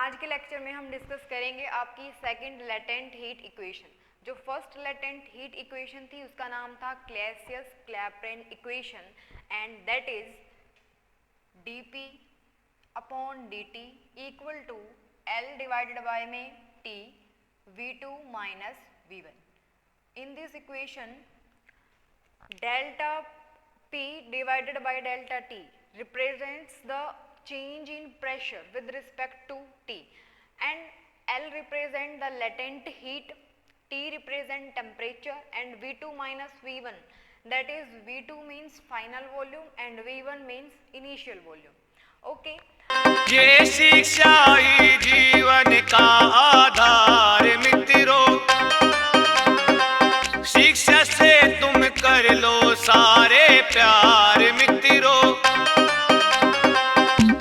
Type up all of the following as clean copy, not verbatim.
आज के लेक्चर में हम डिस्कस करेंगे आपकी सेकंड लेटेंट हीट इक्वेशन। जो फर्स्ट लेटेंट हीट इक्वेशन थी उसका नाम था Clausius Clapeyron equation and that is dP upon dt equal to L divided by में T V2 minus V1। In this equation delta P divided by delta T represents the change in pressure with respect to T, and L represent the latent heat, T represent temperature, and V2 minus V1, that is V2 means final volume and V1 means initial volume. Okay. ये शिक्षा ही जीवन का आधार मित्रों, शिक्षा से तुम कर लो सारे प्यार मित्रों।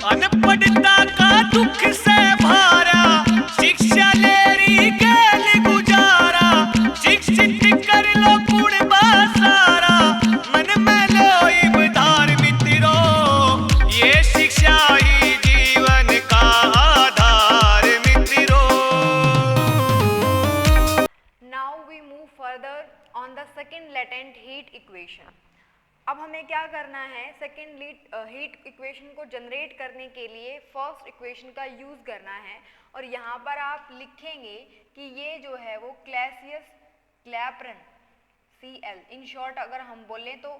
अनपढ़ता का दुख से भारा, शिक्षा ले रही गेल गुजारा। शिक्षित कर लो गुण सारा, मन में लो इबदार मित्रों। ये शिक्षा ही जीवन का आधार मित्रों। Now we move further on the second latent heat equation. अब हमें क्या करना है, सेकेंड हीट इक्वेशन को जनरेट करने के लिए फर्स्ट इक्वेशन का यूज़ करना है। और यहाँ पर आप लिखेंगे कि ये जो है वो क्लैसियस-क्लैपेरन Cl, इन शॉर्ट अगर हम बोलें तो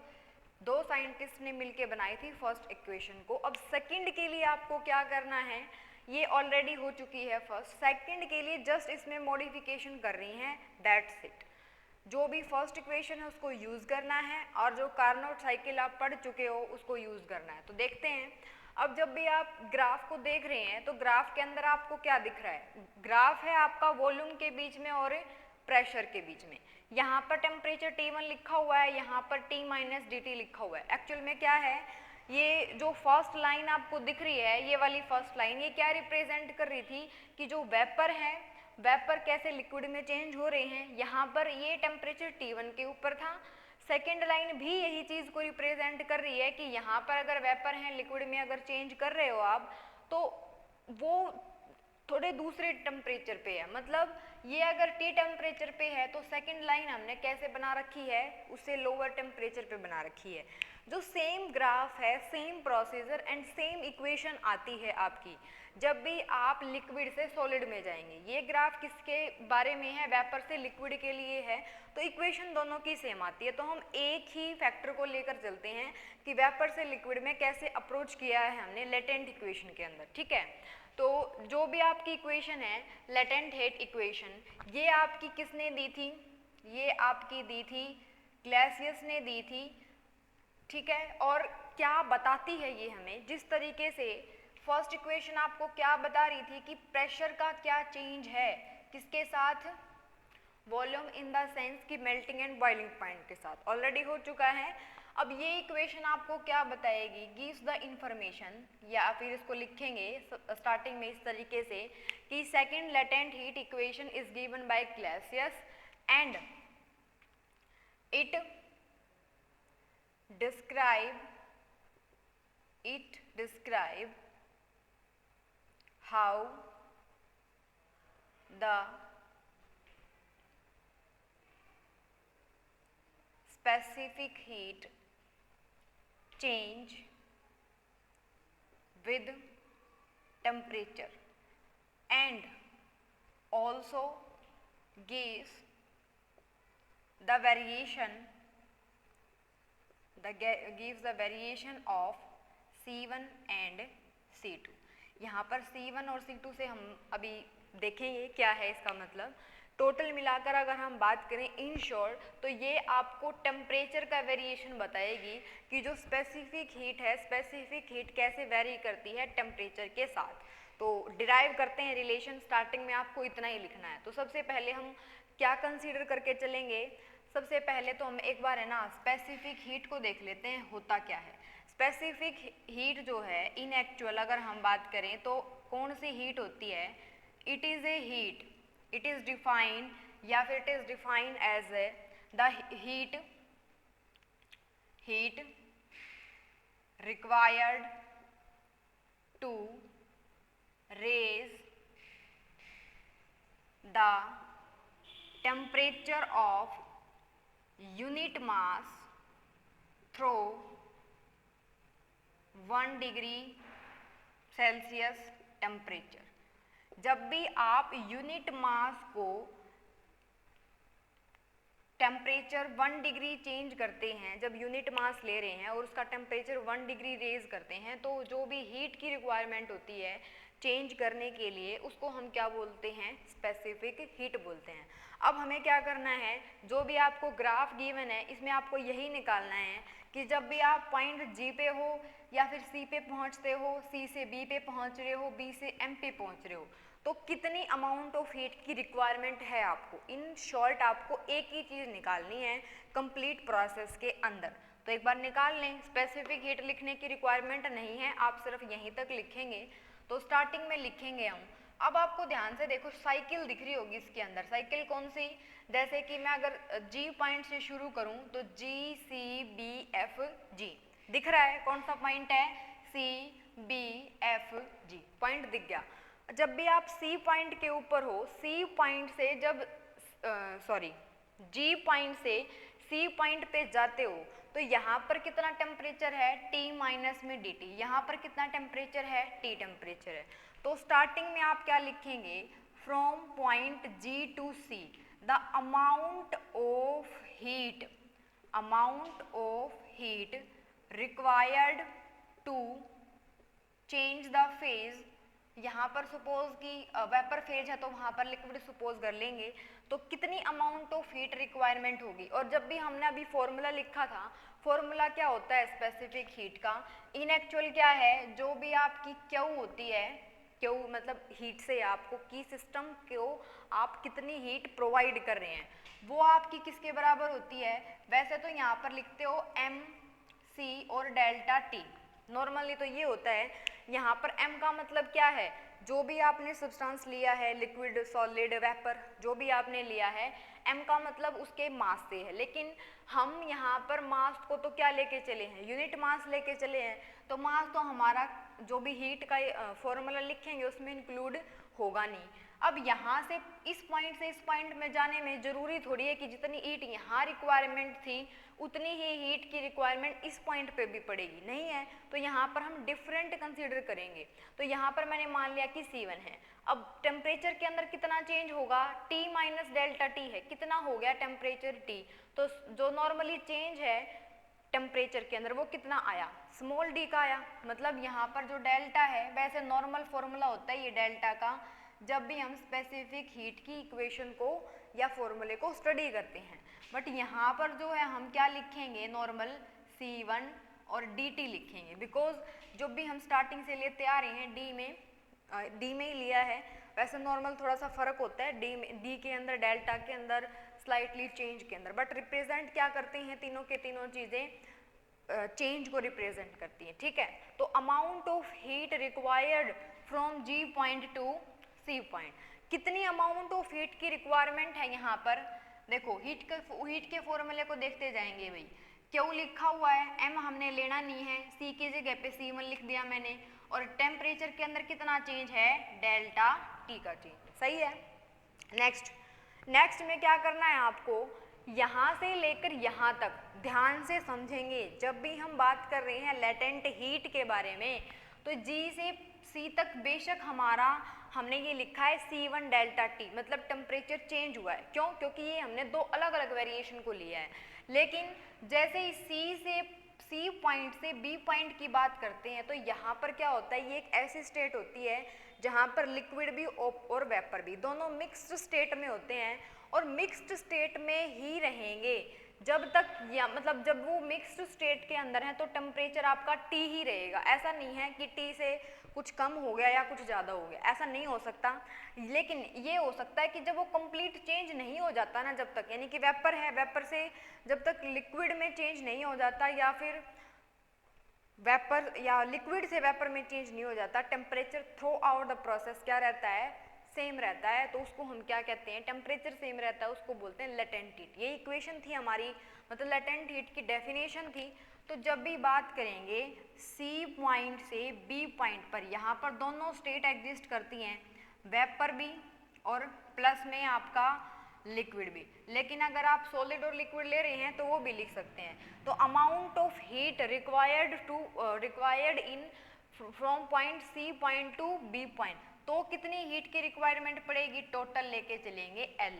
दो साइंटिस्ट ने मिलके बनाई थी फर्स्ट इक्वेशन को। अब सेकंड के लिए आपको क्या करना है, ये ऑलरेडी हो चुकी है फर्स्ट, सेकंड के लिए जस्ट इसमें मॉडिफिकेशन कर रही हैं, दैट्स इट। जो भी फर्स्ट इक्वेशन है उसको यूज़ करना है और जो कार्नोट साइकिल आप पढ़ चुके हो उसको यूज़ करना है। तो देखते हैं, अब जब भी आप ग्राफ को देख रहे हैं तो ग्राफ के अंदर आपको क्या दिख रहा है, ग्राफ है आपका वॉल्यूम के बीच में और प्रेशर के बीच में। यहाँ पर टेम्परेचर T1 लिखा हुआ है, यहाँ पर T माइनस dt लिखा हुआ है। एक्चुअल में क्या है, ये जो फर्स्ट लाइन आपको दिख रही है, ये वाली फर्स्ट लाइन, ये क्या रिप्रेजेंट कर रही थी कि जो वेपर है, वेपर कैसे लिक्विड में चेंज हो रहे हैं। यहाँ पर ये टेम्परेचर T1 के ऊपर था। सेकेंड लाइन भी यही चीज़ को रिप्रेजेंट कर रही है कि यहाँ पर अगर वेपर हैं लिक्विड में अगर चेंज कर रहे हो आप तो वो थोड़े दूसरे टेम्परेचर पे है। मतलब ये अगर T टेम्परेचर पे है तो सेकंड लाइन हमने कैसे बना रखी है, उससे लोअर टेम्परेचर पे बना रखी है। जो सेम ग्राफ है, same procedure and same equation आती है आपकी जब भी आप लिक्विड से सॉलिड में जाएंगे। ये ग्राफ किसके बारे में है, वेपर से लिक्विड के लिए है, तो इक्वेशन दोनों की सेम आती है। तो हम एक ही फैक्टर को लेकर चलते हैं कि वेपर से लिक्विड में कैसे अप्रोच किया है हमने लेटेंट इक्वेशन के अंदर, ठीक है। तो जो भी आपकी इक्वेशन है लेटेंट हीट इक्वेशन, ये आपकी किसने दी थी, ये आपकी दी थी क्लैसियस ने दी थी, ठीक है। और क्या बताती है ये हमें, जिस तरीके से फर्स्ट इक्वेशन आपको क्या बता रही थी कि प्रेशर का क्या चेंज है, किसके साथ, वॉल्यूम इन द सेंस कि मेल्टिंग एंड बॉइलिंग पॉइंट के साथ, ऑलरेडी हो चुका है। अब ये इक्वेशन आपको क्या बताएगी, गिव्स द इंफॉर्मेशन, या फिर इसको लिखेंगे स्टार्टिंग में इस तरीके से कि second latent heat equation is given by Clausius and it describe how the specific heat change with temperature and also gives the variation of C1 and C2। यहाँ पर C1 और C2 से हम अभी देखेंगे क्या है इसका मतलब। टोटल मिलाकर अगर हम बात करें इन शॉर्ट तो ये आपको टेम्परेचर का वेरिएशन बताएगी कि जो स्पेसिफिक हीट है, स्पेसिफिक हीट कैसे वेरी करती है टेम्परेचर के साथ। तो डिराइव करते हैं रिलेशन, स्टार्टिंग में आपको इतना ही लिखना है। तो सबसे पहले हम क्या कंसीडर करके चलेंगे, सबसे पहले तो हम एक बार है ना स्पेसिफिक हीट को देख लेते हैं होता क्या है। स्पेसिफिक हीट जो है इन एक्चुअल अगर हम बात करें तो कौन सी हीट होती है, it is a heat, it is defined या फिर it is defined as the heat required to raise the temperature of unit mass through 1 degree Celsius temperature. जब भी आप यूनिट मास को टेम्परेचर 1 डिग्री चेंज करते हैं, जब यूनिट मास ले रहे हैं और उसका टेम्परेचर 1 डिग्री रेज करते हैं, तो जो भी हीट की रिक्वायरमेंट होती है चेंज करने के लिए, उसको हम क्या बोलते हैं? स्पेसिफिक हीट बोलते हैं। अब हमें क्या करना है, जो भी आपको ग्राफ गिवन है इसमें आपको यही निकालना है कि जब भी आप पॉइंट जी पे हो या फिर सी पे पहुंचते हो, सी से बी पे पहुंच रहे हो, बी से एम पे पहुंच रहे हो, तो कितनी अमाउंट ऑफ हीट की रिक्वायरमेंट है आपको। इन शॉर्ट आपको एक ही चीज़ निकालनी है कंप्लीट प्रोसेस के अंदर। तो एक बार निकाल लें। स्पेसिफिक हीट लिखने की रिक्वायरमेंट नहीं है, आप सिर्फ यहीं तक लिखेंगे। तो स्टार्टिंग में लिखेंगे हम। अब आपको ध्यान से देखो, साइकिल दिख रही होगी इसके अंदर। साइकिल कौन सी? जैसे कि मैं अगर जी पॉइंट से शुरू करूं तो जी सी बी एफ जी दिख रहा है। कौन सा पॉइंट है? C B F G point दिख गया। जब भी आप सी पॉइंट के ऊपर हो, सी पॉइंट से जब जी पॉइंट से सी पॉइंट पे जाते हो, तो यहाँ पर कितना टेम्परेचर है? T माइनस में dt। यहाँ पर कितना टेम्परेचर है? T टेम्परेचर है। तो स्टार्टिंग में आप क्या लिखेंगे? From point G to C the amount of heat required to change the phase. यहाँ पर सपोज कि वेपर फेज है तो वहाँ पर लिक्विड सपोज कर लेंगे, तो कितनी अमाउंट ऑफ हीट रिक्वायरमेंट होगी। और जब भी हमने अभी फॉर्मूला लिखा था, फॉर्मूला क्या होता है स्पेसिफिक हीट का? इन एक्चुअल क्या है, जो भी आपकी क्यू होती है, क्यू मतलब हीट से आपको की सिस्टम को आप कितनी हीट प्रोवाइड कर रहे हैं, वो आपकी किसके बराबर होती है? वैसे तो यहाँ पर लिखते हो एम सी और डेल्टा टी। नॉर्मली तो ये होता है। यहाँ पर m का मतलब क्या है? जो भी आपने सब्सटेंस लिया है, लिक्विड, सॉलिड, वेपर, जो भी आपने लिया है, m का मतलब उसके मास से है। लेकिन हम यहाँ पर मास को तो क्या लेके चले हैं? यूनिट मास लेके चले हैं। तो मास तो हमारा जो भी हीट का फॉर्मूला लिखेंगे उसमें इंक्लूड होगा नहीं। अब यहाँ से इस पॉइंट से इस पॉइंट में जाने में जरूरी थोड़ी है कि जितनी हीट यहाँ रिक्वायरमेंट थी उतनी ही हीट की रिक्वायरमेंट इस पॉइंट पे भी पड़ेगी, नहीं है। तो यहाँ पर हम डिफरेंट कंसीडर करेंगे। तो यहाँ पर मैंने मान लिया कि C1 है। अब टेम्परेचर के अंदर कितना चेंज होगा? T माइनस डेल्टा T है। कितना हो गया टेम्परेचर T? तो जो नॉर्मली चेंज है टेम्परेचर के अंदर वो कितना आया? स्मॉल d का आया। मतलब यहाँ पर जो डेल्टा है, वैसे नॉर्मल फॉर्मूला होता है ये डेल्टा का जब भी हम स्पेसिफिक हीट की इक्वेशन को या फॉर्मूले को स्टडी करते हैं। बट यहाँ पर जो है हम क्या लिखेंगे? नॉर्मल C1 और dt लिखेंगे, बिकॉज जो भी हम स्टार्टिंग से लेते आ रहे हैं डी में ही लिया है। वैसे नॉर्मल थोड़ा सा फर्क होता है डी के अंदर, डेल्टा के अंदर, स्लाइटली चेंज के अंदर, बट रिप्रेजेंट क्या करते हैं? तीनों के तीनों चीज़ें चेंज को रिप्रेजेंट करती हैं, ठीक है। तो amount of heat required from G point two C point, कितनी अमाउंट ऑफ हीट की रिक्वायरमेंट है यहाँ पर? देखो हीट के फॉर्मूले को देखते जाएंगे भाई। क्यों लिखा हुआ है? m हमने लेना नहीं है, C की जगह पे C1 लिख दिया मैंने। और टेम्परेचर के अंदर कितना चेंज है? डेल्टा T का चेंज, सही है। नेक्स्ट में क्या करना है आपको? यहाँ से लेकर यहाँ तक ध्यान से समझेंगे। जब भी हम बात कर रहे हैं लेटेंट हीट के बारे में, तो G से C तक बेशक हमने ये लिखा है C1 डेल्टा T, मतलब टेम्परेचर चेंज हुआ है। क्यों? क्योंकि ये हमने दो अलग अलग वेरिएशन को लिया है। लेकिन जैसे ही C पॉइंट से B पॉइंट की बात करते हैं, तो यहाँ पर क्या होता है? ये एक ऐसी स्टेट होती है जहाँ पर लिक्विड भी और वेपर भी दोनों मिक्स्ड स्टेट में होते हैं, और मिक्स्ड स्टेट में ही रहेंगे जब तक, या मतलब जब वो मिक्स्ड स्टेट के अंदर है तो टेम्परेचर आपका T ही रहेगा। ऐसा नहीं है कि T से कुछ कम हो गया या कुछ ज़्यादा हो गया, ऐसा नहीं हो सकता। लेकिन ये हो सकता है कि जब वो कंप्लीट चेंज नहीं हो जाता ना, जब तक, यानी कि वेपर है, वेपर से जब तक लिक्विड में चेंज नहीं हो जाता, या फिर वेपर या लिक्विड से वेपर में चेंज नहीं हो जाता, temperature through out the process क्या रहता है? सेम रहता है। तो उसको हम क्या कहते हैं? टेम्परेचर सेम रहता है, उसको बोलते हैं लेटेंट हीट। ये इक्वेशन थी हमारी, मतलब लेटेंट हीट की डेफिनेशन थी। तो जब भी बात करेंगे C पॉइंट से B पॉइंट पर, यहाँ पर दोनों स्टेट एग्जिस्ट करती हैं, वेपर भी और प्लस में आपका लिक्विड भी। लेकिन अगर आप सॉलिड और लिक्विड ले रहे हैं तो वो भी लिख सकते हैं। तो amount of heat required in from point C point to B point, तो कितनी हीट की रिक्वायरमेंट पड़ेगी, टोटल लेके चलेंगे L।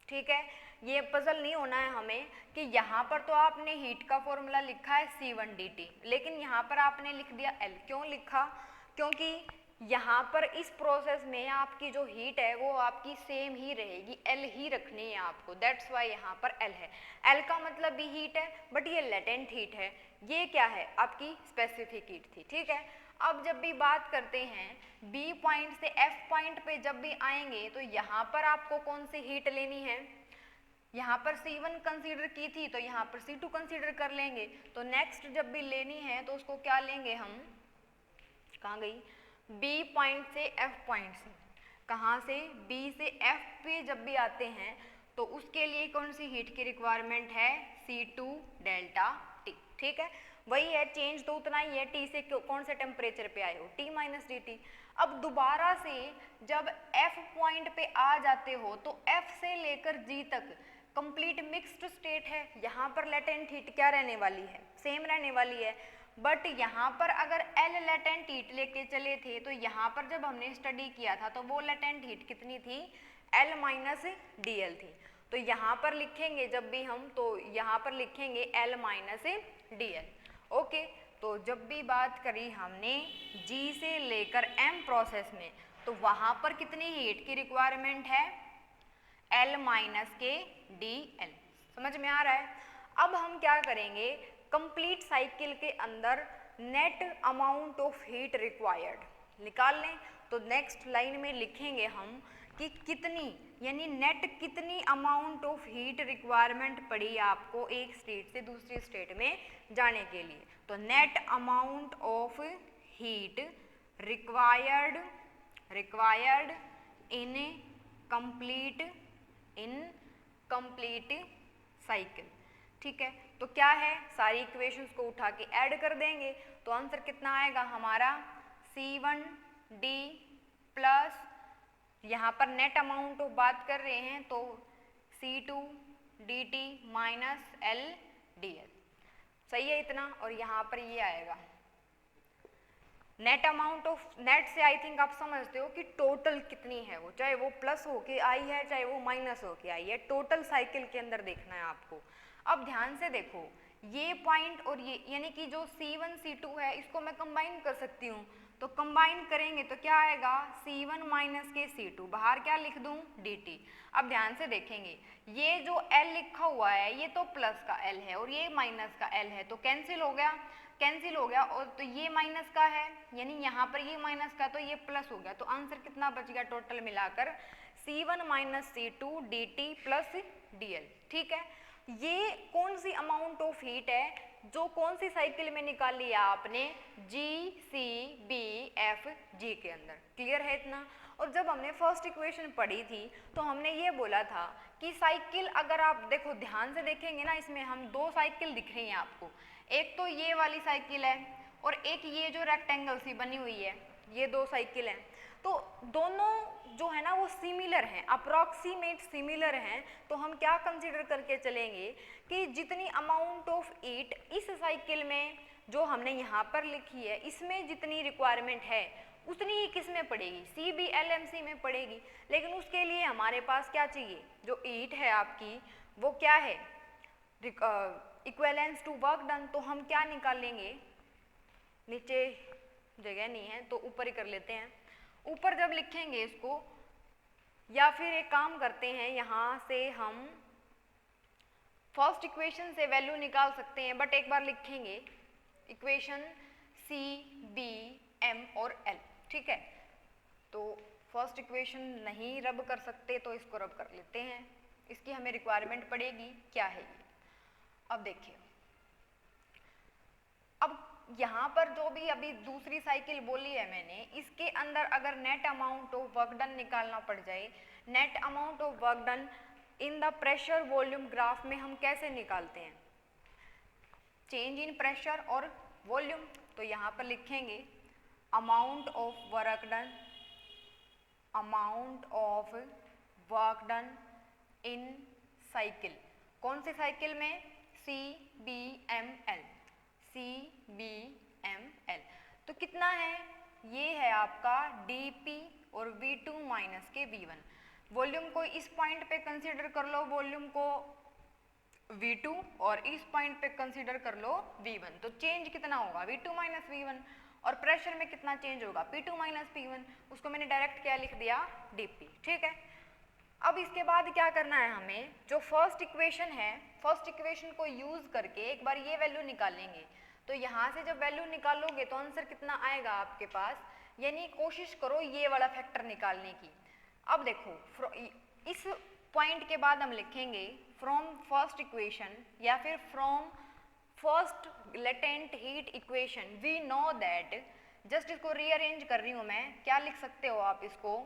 ठीक है, ये पजल नहीं होना है हमें कि यहाँ पर तो आपने हीट का फॉर्मूला लिखा है C1 dt, लेकिन यहाँ पर आपने लिख दिया L। क्यों लिखा, क्योंकि यहाँ पर इस प्रोसेस में आपकी जो हीट है वो आपकी सेम ही रहेगी, L ही रखनी है आपको, दैट्स वाई यहाँ पर L है। L का मतलब भी हीट है, बट ये लेटेंट हीट है, ये क्या है, आपकी स्पेसिफिक हीट थी। ठीक है, अब जब भी बात करते हैं B पॉइंट से F पॉइंट पे जब भी आएंगे तो यहाँ पर आपको कौन सी हीट लेनी है, यहाँ पर C1 कंसीडर की थी तो यहाँ पर C2 कंसीडर कर लेंगे। तो नेक्स्ट जब भी लेनी है तो उसको क्या लेंगे हम, कहाँ गई, B पॉइंट से F पॉइंट से, कहाँ से, B से F पे जब भी आते हैं तो उसके लिए कौन सी हीट की रिक्वायरमेंट है, C2 डेल्टा T। ठीक है, वही है, चेंज तो उतना ही है, T से कौन से टेम्परेचर पे आए हो, T माइनस dt। अब दोबारा से जब F पॉइंट पे आ जाते हो तो F से लेकर G तक कंप्लीट मिक्स्ड स्टेट है, यहाँ पर लेटेंट हीट क्या रहने वाली है, सेम रहने वाली है। बट यहाँ पर अगर L लेटेंट हीट लेके चले थे तो यहाँ पर जब हमने स्टडी किया था तो वो लेटेंट हीट कितनी थी, L माइनस DL थी। तो यहाँ पर लिखेंगे जब भी हम, तो यहाँ पर लिखेंगे L माइनस DL। ओके, तो जब भी बात करी हमने G से लेकर M प्रोसेस में तो वहाँ पर कितनी हीट की रिक्वायरमेंट है, L माइनस के DL। समझ में आ रहा है। अब हम क्या करेंगे, कंप्लीट साइकिल के अंदर net amount of heat required निकाल लें। तो नेक्स्ट लाइन में लिखेंगे हम कि कितनी, यानी नेट कितनी अमाउंट ऑफ हीट रिक्वायरमेंट पड़ी आपको एक स्टेट से दूसरी स्टेट में जाने के लिए। तो net amount of heat required in complete cycle. ठीक है, तो क्या है, सारी इक्वेशंस को उठा के ऐड कर देंगे तो आंसर कितना आएगा हमारा, C1 D प्लस, यहाँ पर नेट अमाउंट ऑफ बात कर रहे हैं तो C2 dt minus L DL। सही है इतना, और यहाँ पर ये आएगा नेट अमाउंट ऑफ, नेट से आई थिंक आप समझते हो कि टोटल कितनी है वो, चाहे वो प्लस होके आई है चाहे वो माइनस होके आई है, टोटल साइकिल के अंदर देखना है आपको। अब ध्यान से देखो, ये पॉइंट और ये, यानी कि जो C1 C2 है इसको मैं कंबाइन कर सकती हूँ, तो कंबाइन करेंगे तो क्या आएगा, C1 माइनस के C2, बाहर क्या लिख दूँ, dt। अब ध्यान से देखेंगे, ये जो L लिखा हुआ है ये तो प्लस का L है और ये माइनस का L है, तो कैंसिल हो गया, और तो ये माइनस का है, यानी यहाँ पर ये माइनस का तो ये प्लस हो गया। तो आंसर कितना बच गया टोटल मिलाकर, C1 minus C2 dt plus DL। ठीक है, ये कौन सी अमाउंट ऑफ हीट है जो कौन सी साइकिल में निकाली है आपने, G C B F G के अंदर। क्लियर है इतना। और जब हमने फर्स्ट इक्वेशन पढ़ी थी तो हमने ये बोला था कि साइकिल, अगर आप देखो ध्यान से देखेंगे ना, इसमें हम दो साइकिल दिख रही हैं आपको, एक तो ये वाली साइकिल है और एक ये जो रेक्टेंगल सी बनी हुई है, ये दो साइकिल हैं। तो दोनों जो है ना वो सिमिलर हैं, अप्रॉक्सीमेट सिमिलर हैं। तो हम क्या कंसीडर करके चलेंगे कि जितनी अमाउंट ऑफ हीट इस साइकिल में जो हमने यहाँ पर लिखी है, इसमें जितनी रिक्वायरमेंट है उतनी ही किस में पड़ेगी, CBLMC में पड़ेगी। लेकिन उसके लिए हमारे पास क्या चाहिए, जो हीट है आपकी वो क्या है, इक्विवेलेंस टू वर्क डन। तो हम क्या निकालेंगे, नीचे जगह नहीं है तो ऊपर ही कर लेते हैं। ऊपर जब लिखेंगे इसको, या फिर एक काम करते हैं, यहाँ से हम फर्स्ट इक्वेशन से वैल्यू निकाल सकते हैं, बट एक बार लिखेंगे इक्वेशन C B M और L। ठीक है, तो फर्स्ट इक्वेशन नहीं रब कर सकते तो इसको रब कर लेते हैं, इसकी हमें रिक्वायरमेंट पड़ेगी, क्या है ये। अब देखिए, अब यहाँ पर जो भी अभी दूसरी साइकिल बोली है मैंने, इसके अंदर अगर net amount of work done निकालना पड़ जाए, net amount of work done in the pressure volume graph में हम कैसे निकालते हैं, चेंज इन प्रेशर और वॉल्यूम। तो यहाँ पर लिखेंगे amount of work done, amount of work done in cycle. कौन से साइकिल में? CBML, CBML। तो कितना है? ये है आपका dP और V2 माइनस के V1। वॉल्यूम को इस पॉइंट पे कंसीडर कर लो, वॉल्यूम को V2, और इस पॉइंट पे कंसीडर कर लो V1। तो चेंज कितना होगा? V2 minus V1। और प्रेशर में कितना चेंज होगा? P2 minus P1। उसको मैंने डायरेक्ट क्या लिख दिया? dP। ठीक है। अब इसके बाद क्या करना है हमें? जो फर्स्ट इक्वेशन है, फर्स्ट इक्वेशन को यूज करके एक बार ये वैल्यू निकालेंगे। तो यहाँ से जब वैल्यू निकालोगे तो आंसर कितना आएगा आपके पास? यानी कोशिश करो ये वाला फैक्टर निकालने की। अब देखो, इस पॉइंट के बाद हम लिखेंगे फ्रॉम फर्स्ट इक्वेशन या फिर from first latent heat equation we know that, just इसको रीअरेंज कर रही हूं मैं, क्या लिख सकते हो आप इसको?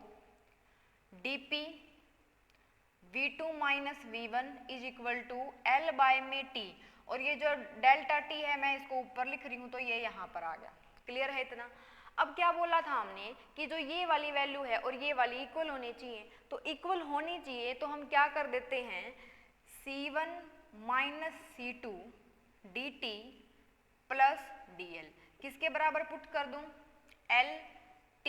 dP V2 minus V1 is equal to L by में T, और ये जो डेल्टा T है मैं इसको ऊपर लिख रही हूँ तो ये यहाँ पर आ गया। क्लियर है इतना? अब क्या बोला था हमने कि जो ये वाली वैल्यू है और ये वाली इक्वल होनी चाहिए, तो इक्वल होनी चाहिए तो हम क्या कर देते हैं? C1 minus C2 dt plus dl किसके बराबर पुट कर दूं? L T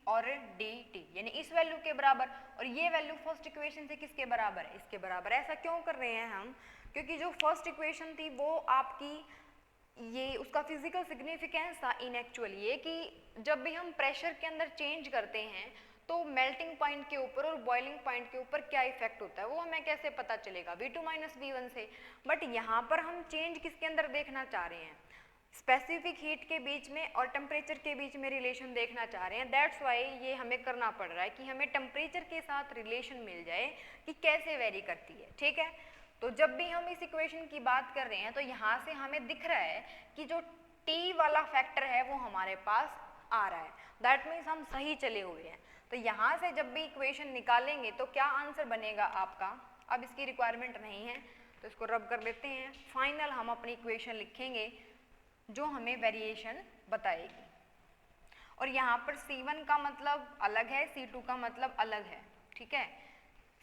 और dt, यानी इस वैल्यू के बराबर। और ये वैल्यू फर्स्ट इक्वेशन से किसके बराबर है? इसके बराबर। ऐसा क्यों कर रहे हैं हम? क्योंकि जो फर्स्ट इक्वेशन थी वो आपकी, ये उसका फिजिकल सिग्निफिकेंस था इन एक्चुअल ये कि जब भी हम प्रेशर के अंदर चेंज करते हैं तो मेल्टिंग पॉइंट के ऊपर और बॉइलिंग पॉइंट के ऊपर क्या इफेक्ट होता है वो हमें कैसे पता चलेगा? V2 माइनस V1 से। बट यहाँ पर हम चेंज किसके अंदर देखना चाह रहे हैं? स्पेसिफिक हीट के बीच में और टेम्परेचर के बीच में रिलेशन देखना चाह रहे हैं। दैट्स वाई ये हमें करना पड़ रहा है कि हमें टेम्परेचर के साथ रिलेशन मिल जाए कि कैसे वेरी करती है। ठीक है। तो जब भी हम इस इक्वेशन की बात कर रहे हैं तो यहाँ से हमें दिख रहा है कि जो T वाला फैक्टर है वो हमारे पास आ रहा है। दैट मीन्स हम सही चले हुए हैं। तो यहाँ से जब भी इक्वेशन निकालेंगे तो क्या आंसर बनेगा आपका? अब इसकी रिक्वायरमेंट नहीं है तो इसको रब कर देते हैं। फाइनल हम अपनी इक्वेशन लिखेंगे जो हमें वेरिएशन बताएगी। और यहाँ पर C1 का मतलब अलग है, C2 का मतलब अलग है। ठीक है।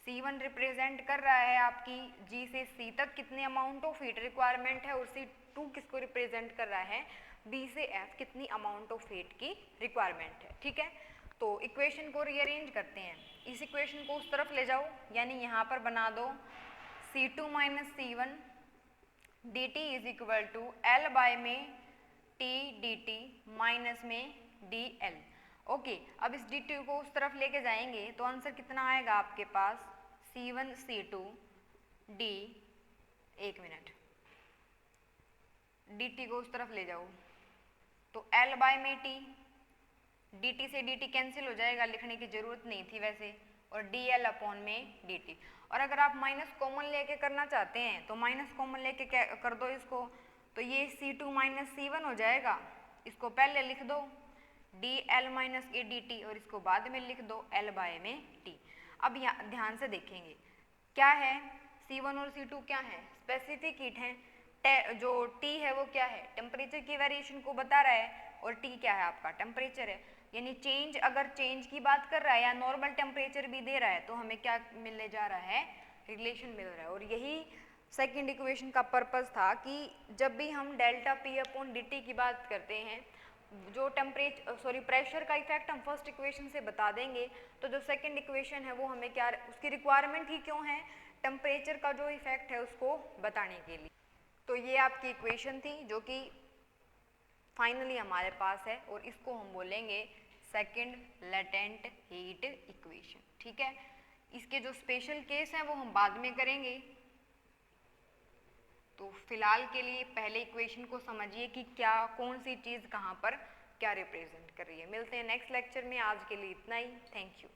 C1 रिप्रेजेंट कर रहा है आपकी G से C तक कितने अमाउंट ऑफ हीट रिक्वायरमेंट है, और C2 किसको रिप्रेजेंट कर रहा है? B से F कितनी अमाउंट ऑफ हीट की रिक्वायरमेंट है। ठीक है। तो इक्वेशन को रीअरेंज करते हैं। इस इक्वेशन को उस तरफ ले जाओ, यानी यहाँ पर बना दो C2 minus C1 dt is equal to L by में T dt माइनस में dl। ओके। अब इस dt को उस तरफ लेके जाएंगे तो आंसर कितना आएगा आपके पास? C1 C2 d, एक मिनट, dt को उस तरफ ले जाओ तो L बाय में T, dt से dt कैंसिल हो जाएगा, लिखने की जरूरत नहीं थी वैसे, और dl अपॉन में dt। और अगर आप माइनस कॉमन लेके करना चाहते हैं तो माइनस कॉमन लेके क्या कर दो इसको, तो ये C2 माइनस C1 हो जाएगा। इसको पहले लिख दो dl माइनस ए dt और इसको बाद में लिख दो L बाय में T। अब यहाँ ध्यान से देखेंगे क्या है, C1 और C2 क्या है? स्पेसिफिक हीट है। जो T है वो क्या है? टेम्परेचर की वेरिएशन को बता रहा है, और T क्या है आपका? टेम्परेचर है। यानी चेंज, अगर चेंज की बात कर रहा है या नॉर्मल टेम्परेचर भी दे रहा है तो हमें क्या मिलने जा रहा है? रिलेशन मिल रहा है। और यही सेकंड इक्वेशन का पर्पस था कि जब भी हम डेल्टा P अपॉन dt की बात करते हैं, जो प्रेशर का इफेक्ट हम फर्स्ट इक्वेशन से बता देंगे, तो जो सेकंड इक्वेशन है वो हमें क्या, उसकी रिक्वायरमेंट ही क्यों है? टेम्परेचर का जो इफेक्ट है उसको बताने के लिए। तो ये आपकी इक्वेशन थी जो कि फाइनली हमारे पास है, और इसको हम बोलेंगे सेकंड लेटेंट हीट इक्वेशन। ठीक है। इसके जो स्पेशल केस हैं वो हम बाद में करेंगे। तो फिलहाल के लिए पहले इक्वेशन को समझिए कि क्या, कौन सी चीज़ कहाँ पर क्या रिप्रेजेंट कर रही है। मिलते हैं नेक्स्ट लेक्चर में। आज के लिए इतना ही। Thank you.